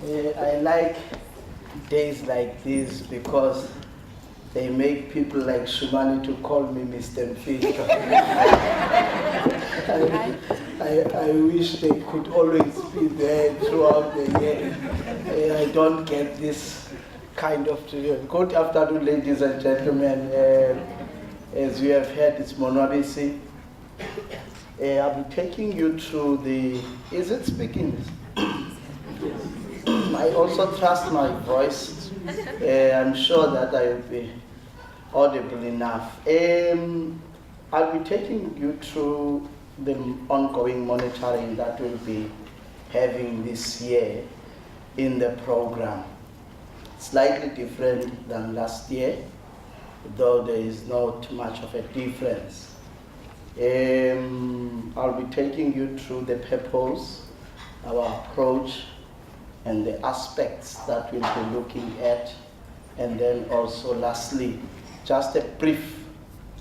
I like days like this because they make people like Shumani to call me Mr. Mfito. I wish they could always be there throughout the year. I don't get this kind of treatment. Good afternoon, ladies and gentlemen. As we have heard, it's Monwabisi. I'll be taking you through the, is it speaking? I also trust my voice. I'm sure that I will be audible enough. I'll be taking you through the ongoing monitoring that we'll be having this year in the program. Slightly different than last year, though there is not much of a difference. I'll be taking you through the purpose, our approach, and the aspects that we'll be looking at, and then also lastly, just a brief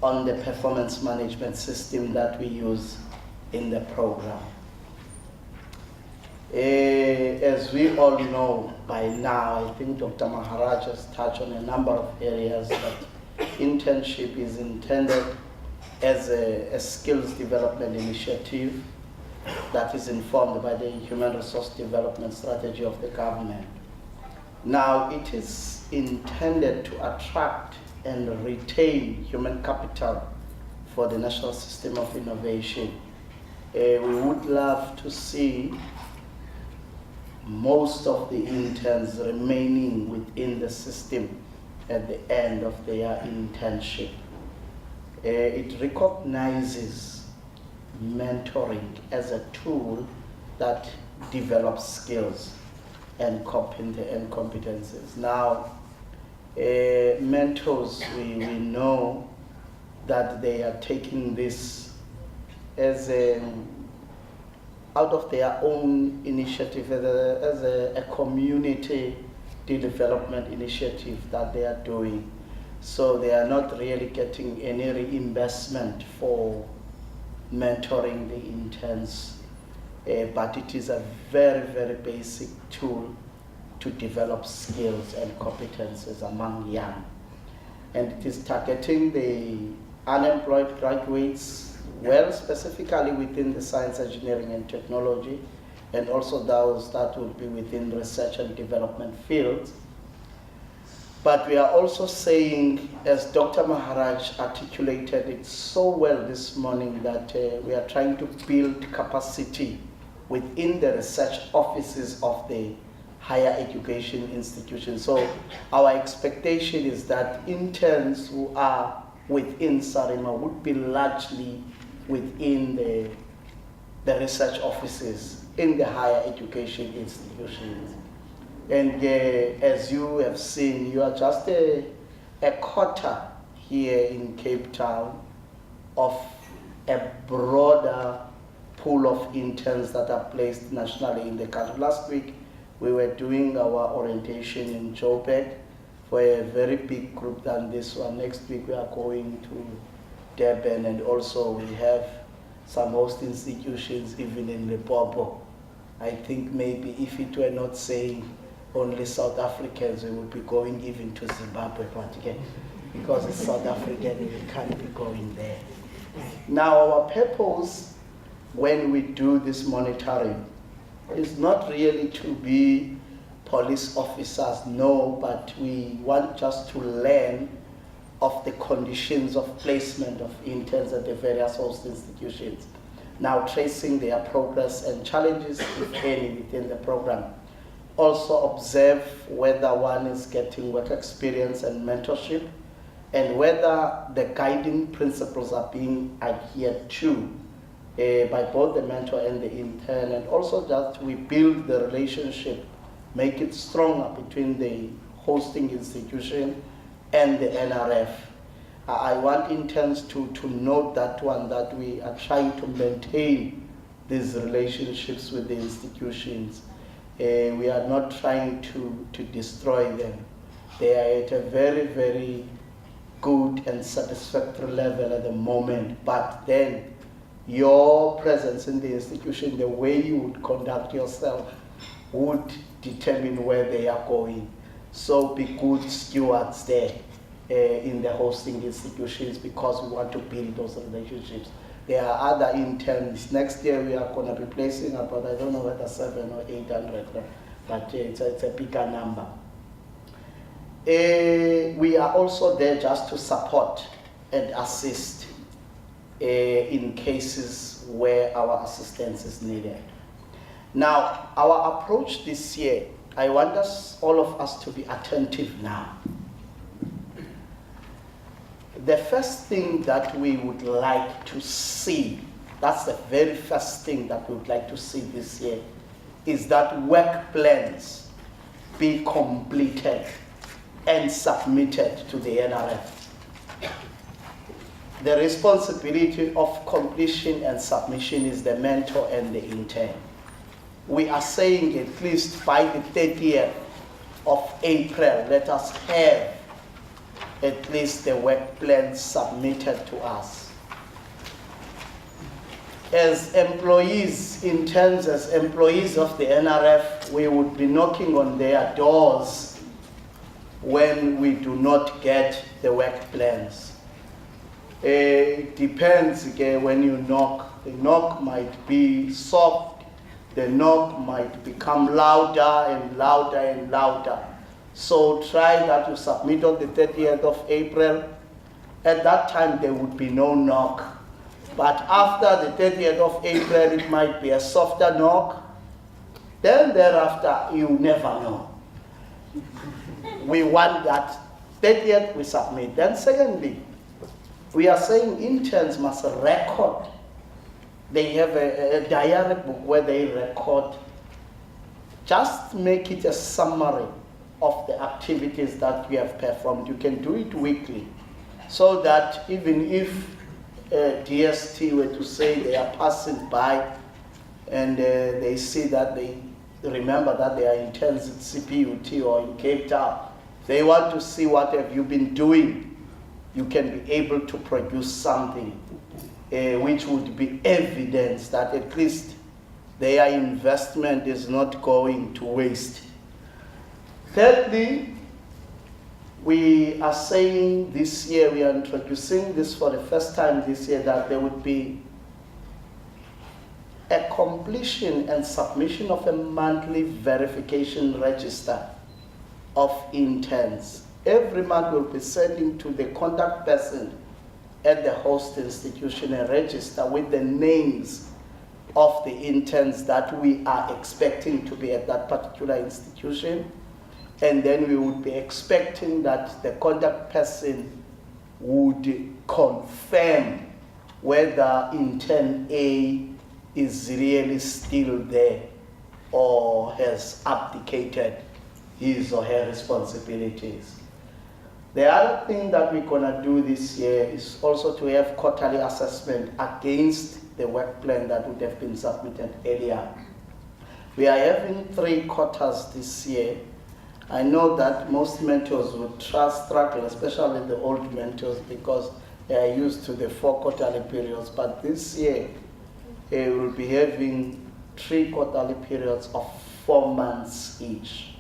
on the performance management system that we use in the program. As we all know by now, I think Dr. Maharaj has touched on a number of areas that internship is intended as a skills development initiative that is informed by the human resource development strategy of the government. Now, it is intended to attract and retain human capital for the national system of innovation. We would love to see most of the interns remaining within the system at the end of their internship. It recognizes mentoring as a tool that develops skills and competences. Now, mentors, we know that they are taking this as out of their own initiative, as a community development initiative that they are doing. So they are not really getting any reimbursement for mentoring the interns, but it is a very, very basic tool to develop skills and competences among young. And it is targeting the unemployed graduates, well, specifically within the science, engineering, and technology, and also those that will be within research and development fields. But we are also saying, as Dr. Maharaj articulated it so well this morning, that we are trying to build capacity within the research offices of the higher education institutions. So our expectation is that interns who are within SARIMA would be largely within the research offices in the higher education institutions. And as you have seen, you are just a quarter here in Cape Town of a broader pool of interns that are placed nationally in the country. Last week, we were doing our orientation in Joburg for a very big group than this one. Next week, we are going to Durban, and also we have some host institutions even in Limpopo. I think maybe if it were not saying only South Africans, we would be going even to Zimbabwe, but again, because it's South African, we can't be going there. Now, our purpose when we do this monitoring is not really to be police officers, no, but we want just to learn of the conditions of placement of interns at the various host institutions. Now, tracing their progress and challenges, if any, within the program. Also observe whether one is getting work experience and mentorship, and whether the guiding principles are being adhered to by both the mentor and the intern, and also just we build the relationship, make it stronger between the hosting institution and the NRF. I want interns to note that one, that we are trying to maintain these relationships with the institutions. We are not trying to destroy them. They are at a very, very good and satisfactory level at the moment, but then your presence in the institution, the way you would conduct yourself would determine where they are going. So be good stewards there in the hosting institutions, because we want to build those relationships. There are other interns. Next year we are going to be placing about, I don't know whether 700 or 800, but it's a bigger number. We are also there just to support and assist in cases where our assistance is needed. Now, our approach this year, I want all of us to be attentive now. The first thing that we would like to see, that's the very first thing that we would like to see this year, is that work plans be completed and submitted to the NRF. The responsibility of completion and submission is the mentor and the intern. We are saying at least by the 30th of April, let us have at least the work plan submitted to us. As employees, interns, as employees of the NRF, we would be knocking on their doors when we do not get the work plans. It depends when you knock. The knock might be soft, the knock might become louder and louder and louder. So try that you submit on the 30th of April. At that time, there would be no knock. But after the 30th of April, it might be a softer knock. Then thereafter, you never know. We want that 30th, we submit. Then secondly, we are saying interns must record. They have a diary book where they record. Just make it a summary of the activities that we have performed. You can do it weekly, so that even if DST were to say they are passing by and they see that they remember that they are interns at CPUT or in Cape Town, they want to see what have you been doing, you can be able to produce something which would be evidence that at least their investment is not going to waste. Thirdly, we are saying this year, we are introducing this for the first time this year, that there would be a completion and submission of a monthly verification register of interns. Every month we'll be sending to the contact person at the host institution a register with the names of the interns that we are expecting to be at that particular institution. And then we would be expecting that the contact person would confirm whether intern A is really still there or has abdicated his or her responsibilities. The other thing that we're going to do this year is also to have quarterly assessment against the work plan that would have been submitted earlier. We are having 3 quarters this year. I know that most mentors would struggle, especially the old mentors, because they are used to the 4 quarterly periods. But this year, we will be having 3 quarterly periods of 4 months each.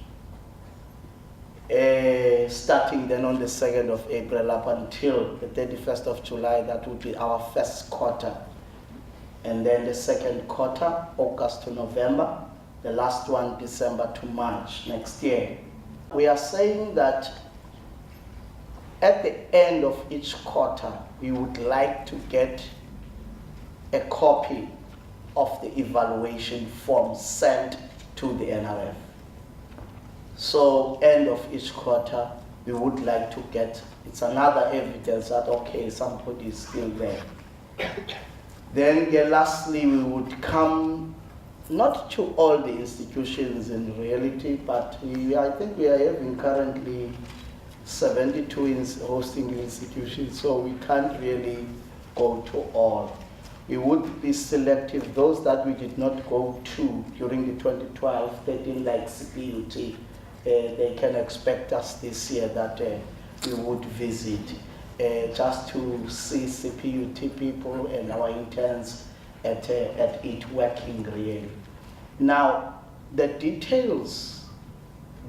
Starting then on the 2nd of April up until the 31st of July, that will be our first quarter. And then the second quarter, August to November, the last one, December to March next year. We are saying that at the end of each quarter, we would like to get a copy of the evaluation form sent to the NRF. So end of each quarter, we would like to get, it's another evidence that, okay, somebody is still there. Then lastly, we would come, not to all the institutions in reality, but I think we are having currently 72 hosting institutions, so we can't really go to all. We would be selective. Those that we did not go to during the 2012-13, like CPUT, they can expect us this year that we would visit just to see CPUT people and our interns at it working really. Now, the details,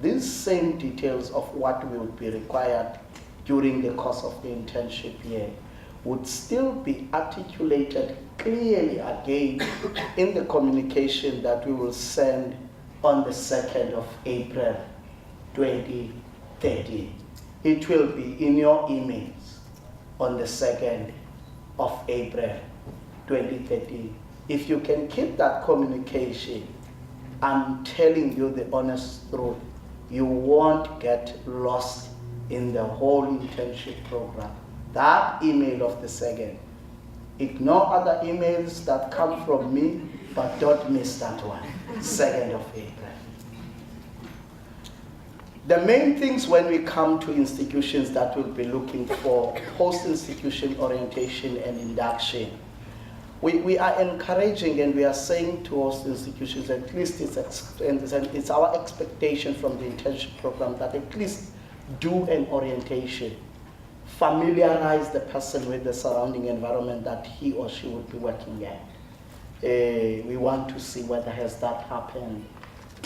these same details of what will be required during the course of the internship year would still be articulated clearly again in the communication that we will send on the 2nd of April 2030. It will be in your emails on the 2nd of April 2030. If you can keep that communication, I'm telling you the honest truth, you won't get lost in the whole internship program. That email of the 2nd. Ignore other emails that come from me, but don't miss that one. 2nd of April. The main things when we come to institutions that we'll be looking for post-institution orientation and induction, we are encouraging and we are saying to host institutions, at least it's our expectation from the internship program that at least do an orientation. Familiarize the person with the surrounding environment that he or she would be working at. We want to see whether has that happened.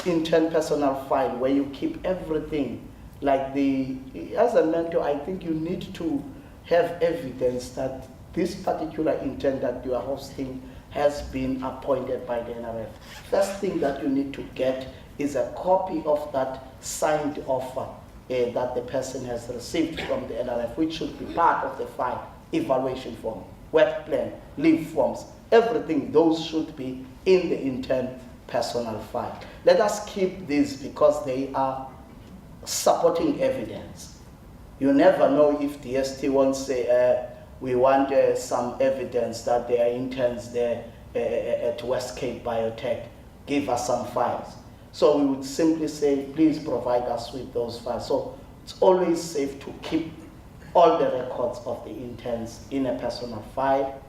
Intern personal file where you keep everything. As a mentor, I think you need to have evidence that this particular intern that you are hosting has been appointed by the NRF. First thing that you need to get is a copy of that signed offer that the person has received from the NRF, which should be part of the file, evaluation form, work plan, leave forms, everything, those should be in the intern personal file. Let us keep these because they are supporting evidence. You never know if the ST wants to say, we want some evidence that there are interns there at West Cape Biotech, give us some files. So we would simply say, please provide us with those files. So it's always safe to keep all the records of the interns in a personal file.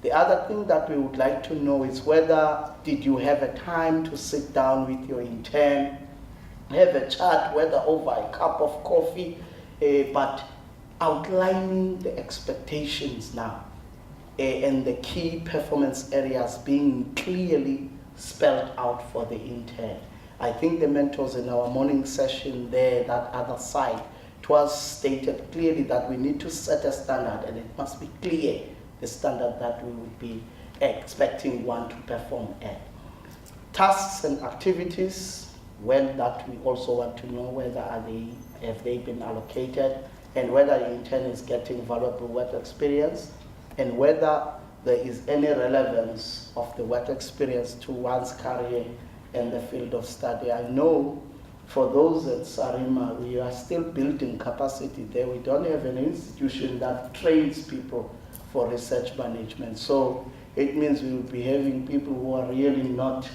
The other thing that we would like to know is whether did you have a time to sit down with your intern, have a chat, whether over a cup of coffee, but outlining the expectations now and the key performance areas being clearly spelled out for the intern. I think the mentors in our morning session there, that other side, it was stated clearly that we need to set a standard and it must be clear the standard that we would be expecting one to perform at. Tasks and activities, well, that we also want to know whether have they been allocated and whether the intern is getting valuable work experience and whether there is any relevance of the work experience to one's career in the field of study. I know for those at Sarima, we are still building capacity there. We don't have an institution that trains people for research management. So it means we will be having people who are really not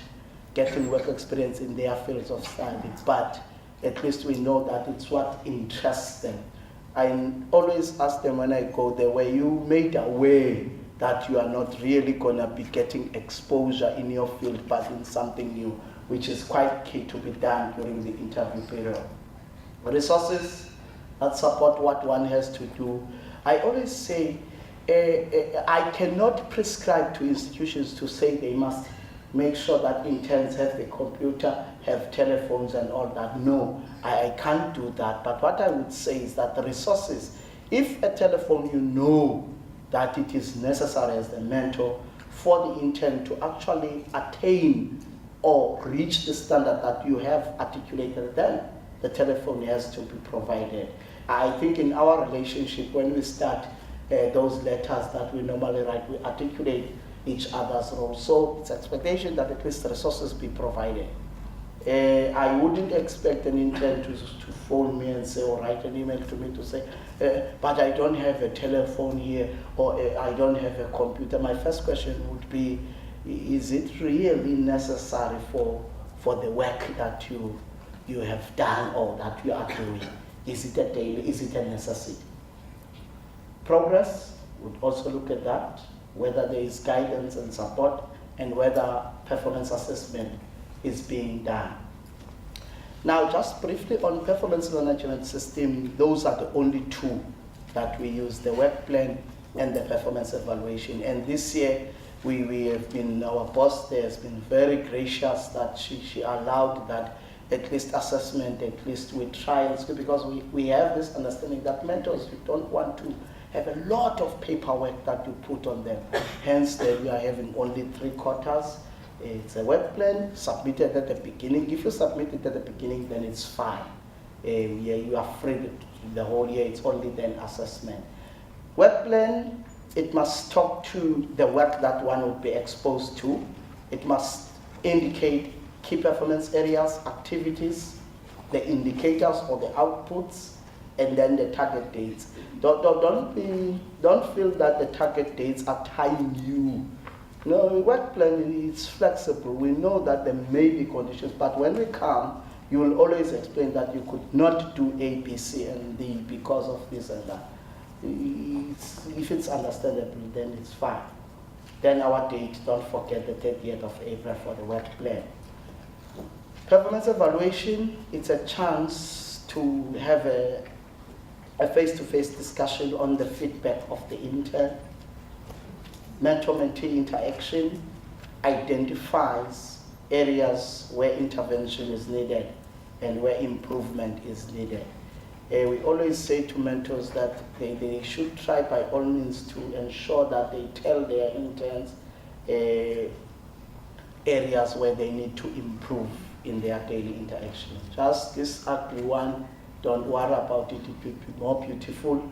getting work experience in their fields of study, but at least we know that it's what interests them. I always ask them when I go there, were you made aware that you are not really gonna be getting exposure in your field, but in something new, which is quite key to be done during the interview period. Resources that support what one has to do. I always say, I cannot prescribe to institutions to say they must make sure that interns have the computer, have telephones and all that. No, I can't do that. But what I would say is that the resources, if a telephone you know that it is necessary as the mentor for the intern to actually attain or reach the standard that you have articulated, then the telephone has to be provided. I think in our relationship, when we start those letters that we normally write, we articulate each other's role. So it's expectation that at least the resources be provided. I wouldn't expect an intern to phone me and say, or write an email to me to say, but I don't have a telephone here, or I don't have a computer. My first question would be, is it really necessary for the work that you have done or that you are doing? Is it a daily, is it a necessity? Progress would also look at that, whether there is guidance and support, and whether performance assessment is being done. Now, just briefly on performance management system, those are the only two that we use, the work plan and the performance evaluation. And this year, we have been, our boss there has been very gracious that she allowed that at least assessment, at least with trials, because we have this understanding that mentors, you don't want to have a lot of paperwork that you put on them. Hence, we are having only 3 quarters. It's a work plan submitted at the beginning. If you submit it at the beginning, then it's fine. Yeah, you are free the whole year. It's only then assessment. Work plan, it must talk to the work that one would be exposed to. It must indicate key performance areas, activities, the indicators or the outputs, and then the target dates. Don't feel that the target dates are tying you. No, work plan is flexible. We know that there may be conditions, but when we come, you will always explain that you could not do A, B, C, and D because of this and that. If it's understandable, then it's fine. Then our date, don't forget the 30th of April for the work plan. Performance evaluation, it's a chance to have a face-to-face discussion on the feedback of the intern. Mentor-mentee interaction identifies areas where intervention is needed and where improvement is needed. We always say to mentors that they should try by all means to ensure that they tell their interns areas where they need to improve in their daily interactions. Just this ugly one, don't worry about it, it will be more beautiful,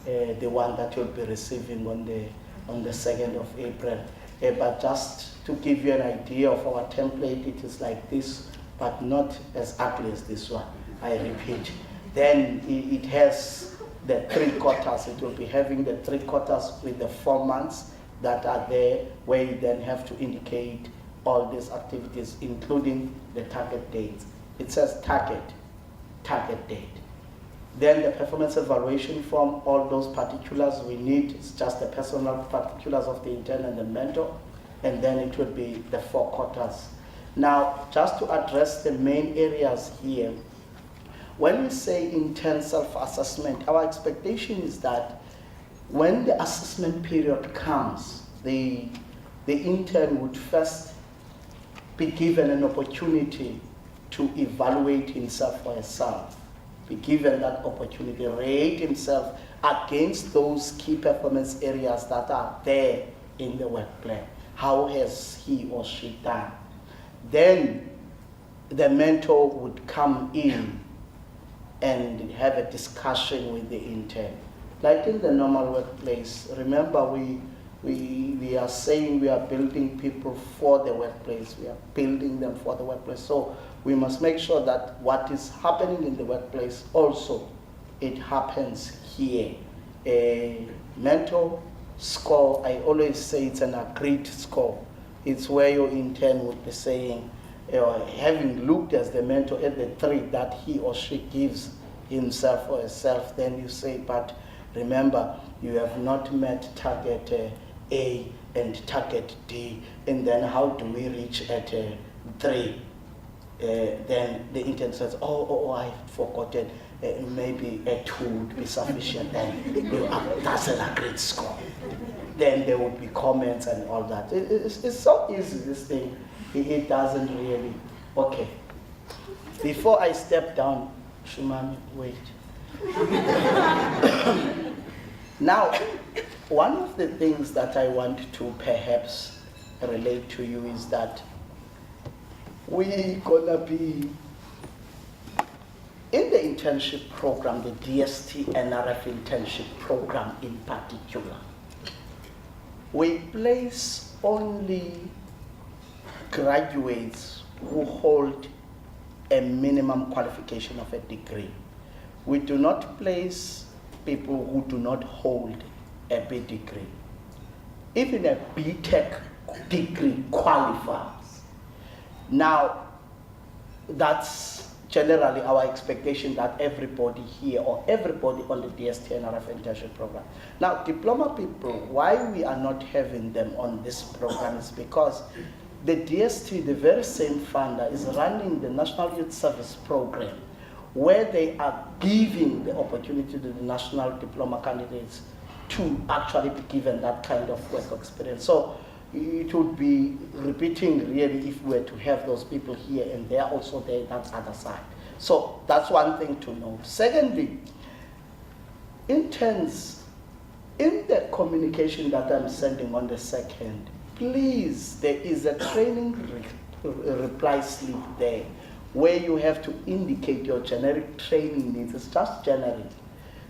the one that you'll be receiving on the 2nd of April. But just to give you an idea of our template, it is like this, but not as ugly as this one, I repeat. Then it has the 3 quarters. It will be having the 3 quarters with the 4 months that are there, where you then have to indicate all these activities, including the target dates. It says target date. Then the performance evaluation form, all those particulars we need, it's just the personal particulars of the intern and the mentor, and then it will be the 4 quarters. Now, just to address the main areas here, when we say intern self-assessment, our expectation is that when the assessment period comes, the intern would first be given an opportunity to evaluate himself or herself, be given that opportunity, rate himself against those key performance areas that are there in the work plan. How has he or she done? Then the mentor would come in and have a discussion with the intern. Like in the normal workplace, remember we are saying we are building people for the workplace. We are building them for the workplace. So we must make sure that what is happening in the workplace also, it happens here. A mentor score, I always say it's an agreed score. It's where your intern would be saying, having looked as the mentor at the 3 that he or she gives himself or herself, then you say, but remember, you have not met target A and target D, and then how do we reach at 3? Then the intern says, I've forgotten, maybe a 2 would be sufficient, then that's an agreed score. Then there would be comments and all that. It's so easy, this thing. It doesn't really. Okay. Before I step down, Shumami, wait. Now, one of the things that I want to perhaps relate to you is that we're gonna be in the internship program, the DST NRF internship program in particular. We place only graduates who hold a minimum qualification of a degree. We do not place people who do not hold a B degree. Even a BTech degree qualifies. Now, that's generally our expectation that everybody here or everybody on the DST NRF internship program. Now, diploma people, why we are not having them on this program is because the DST, the very same funder, is running the National Youth Service Program, where they are giving the opportunity to the national diploma candidates to actually be given that kind of work experience. So it would be repeating really if we were to have those people here and they're also there, that other side. So that's one thing to know. Secondly, interns, in the communication that I'm sending on the 2nd, please, there is a training reply slip there where you have to indicate your generic training needs. It's just generic.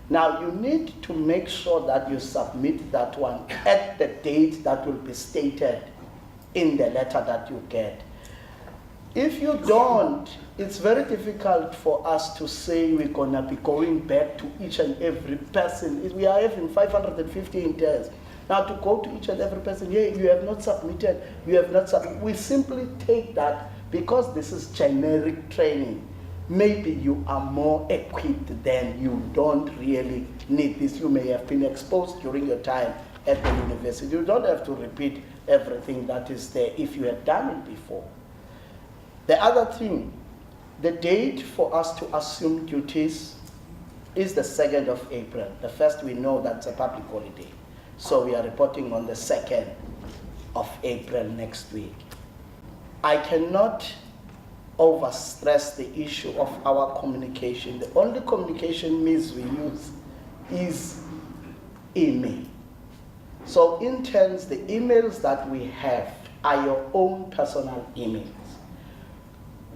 Now you need to make sure that you submit that one at the date that will be stated in the letter that you get. If you don't, it's very difficult for us to say we're going to be going back to each and every person. We are having 550 interns. Now to go to each and every person, yeah, you have not submitted, you have not submitted. We simply take that because this is generic training. Maybe you are more equipped than you don't really need this. You may have been exposed during your time at the university. You don't have to repeat everything that is there if you have done it before. The other thing, the date for us to assume duties is the 2nd of April. The 1st we know that's a public holiday. So we are reporting on the 2nd of April next week. I cannot overstress the issue of our communication. The only communication means we use is email. So interns, the emails that we have are your own personal emails.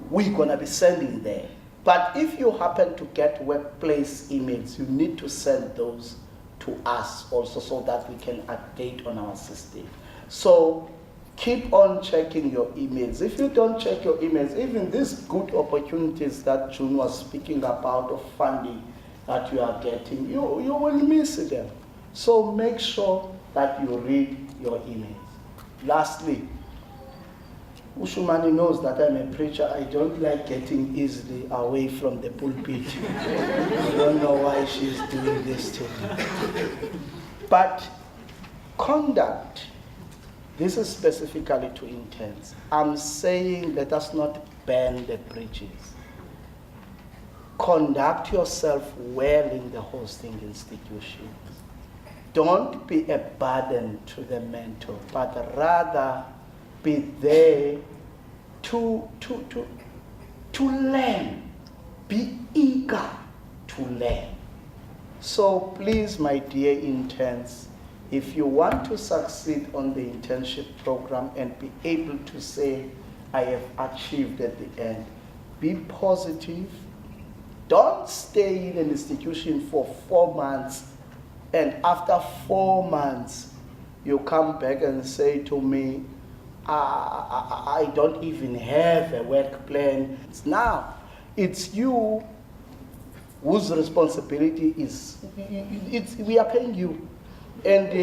We're going to be sending there. But if you happen to get workplace emails, you need to send those to us also so that we can update on our system. So keep on checking your emails. If you don't check your emails, even these good opportunities that June was speaking about of funding that you are getting, you will miss them. So make sure that you read your emails. Lastly, Ushumani knows that I'm a preacher. I don't like getting easily away from the pulpit. I don't know why she's doing this to me. But conduct, this is specifically to interns. I'm saying let us not burn the bridges. Conduct yourself well in the hosting institutions. Don't be a burden to the mentor, but rather be there to learn. Be eager to learn. So please, my dear interns, if you want to succeed on the internship program and be able to say, I have achieved at the end, be positive. Don't stay in an institution for 4 months and after 4 months you come back and say to me, I don't even have a work plan. Now, it's you whose responsibility is, we are paying you. And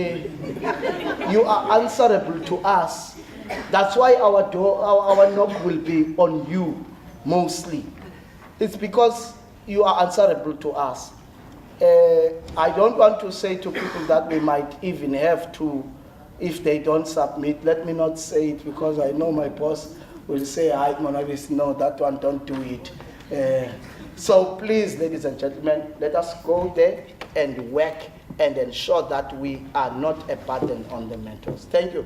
you are answerable to us. That's why our knock will be on you, mostly. It's because you are answerable to us. I don't want to say to people that we might even have to, if they don't submit, let me not say it because I know my boss will say, no, that one, don't do it. So please, ladies and gentlemen, let us go there and work and ensure that we are not a burden on the mentors. Thank you.